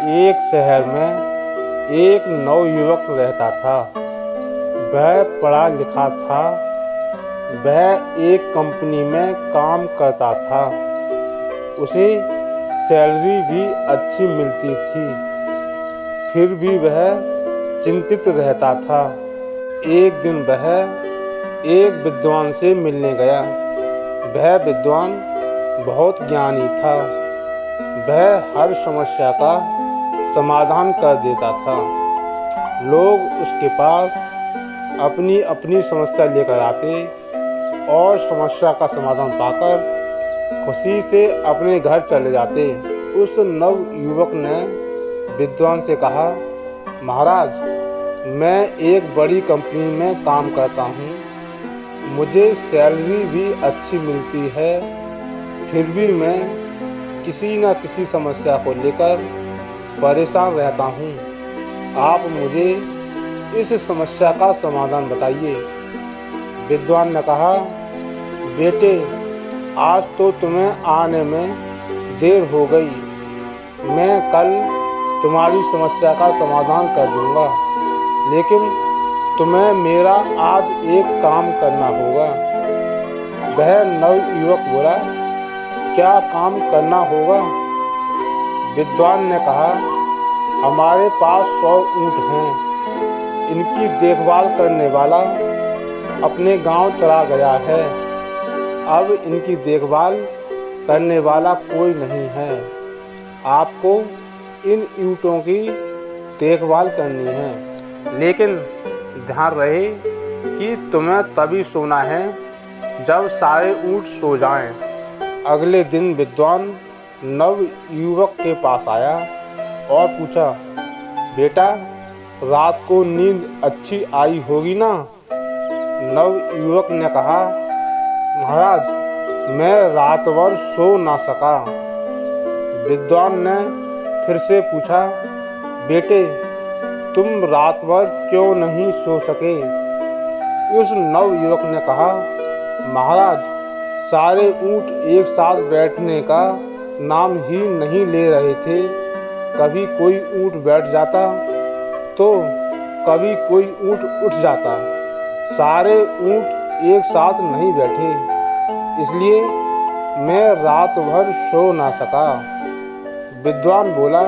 एक शहर में एक नवयुवक रहता था। वह पढ़ा लिखा था। वह एक कंपनी में काम करता था। उसे सैलरी भी अच्छी मिलती थी। फिर भी वह चिंतित रहता था। एक दिन वह एक विद्वान से मिलने गया। वह विद्वान बहुत ज्ञानी था। वह हर समस्या का समाधान कर देता था। लोग उसके पास अपनी अपनी समस्या लेकर आते और समस्या का समाधान पाकर खुशी से अपने घर चले जाते। उस नवयुवक ने विद्वान से कहा, महाराज, मैं एक बड़ी कंपनी में काम करता हूँ। मुझे सैलरी भी अच्छी मिलती है। फिर भी मैं किसी न किसी समस्या को लेकर परेशान रहता हूँ। आप मुझे इस समस्या का समाधान बताइए। विद्वान ने कहा, बेटे, आज तो तुम्हें आने में देर हो गई। मैं कल तुम्हारी समस्या का समाधान कर दूंगा, लेकिन तुम्हें मेरा आज एक काम करना होगा। वह नवयुवक बोला, क्या काम करना होगा? विद्वान ने कहा, हमारे पास 100 ऊँट हैं। इनकी देखभाल करने वाला अपने गांव चला गया है। अब इनकी देखभाल करने वाला कोई नहीं है। आपको इन ऊँटों की देखभाल करनी है, लेकिन ध्यान रहे कि तुम्हें तभी सोना है जब सारे ऊँट सो जाएं। अगले दिन विद्वान नवयुवक के पास आया और पूछा, बेटा, रात को नींद अच्छी आई होगी ना? नवयुवक ने कहा, महाराज, मैं रात भर सो ना सका। विद्वान ने फिर से पूछा, बेटे, तुम रात भर क्यों नहीं सो सके? उस नवयुवक ने कहा, महाराज, सारे ऊँट एक साथ बैठने का नाम ही नहीं ले रहे थे। कभी कोई ऊँट बैठ जाता तो कभी कोई ऊँट उठ जाता। सारे ऊँट एक साथ नहीं बैठे, इसलिए मैं रात भर सो ना सका। विद्वान बोला,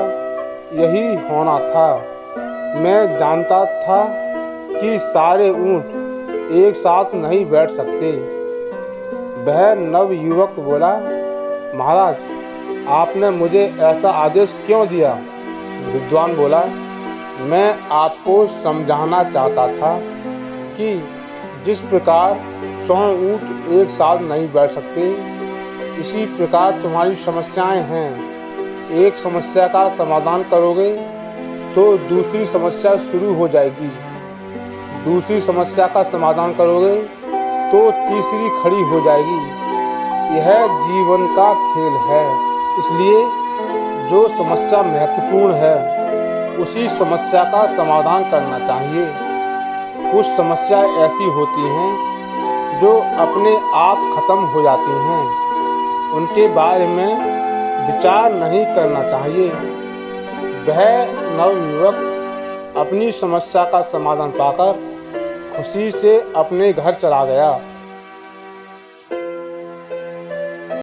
यही होना था। मैं जानता था कि सारे ऊँट एक साथ नहीं बैठ सकते। वह नवयुवक बोला, महाराज, आपने मुझे ऐसा आदेश क्यों दिया? विद्वान बोला, मैं आपको समझाना चाहता था कि जिस प्रकार 100 ऊँट एक साथ नहीं बैठ सकते, इसी प्रकार तुम्हारी समस्याएं हैं। एक समस्या का समाधान करोगे तो दूसरी समस्या शुरू हो जाएगी। दूसरी समस्या का समाधान करोगे तो तीसरी खड़ी हो जाएगी। यह जीवन का खेल है। इसलिए जो समस्या महत्वपूर्ण है, उसी समस्या का समाधान करना चाहिए। कुछ समस्याएं ऐसी होती हैं जो अपने आप खत्म हो जाती हैं। उनके बारे में विचार नहीं करना चाहिए। वह नवयुवक अपनी समस्या का समाधान पाकर खुशी से अपने घर चला गया।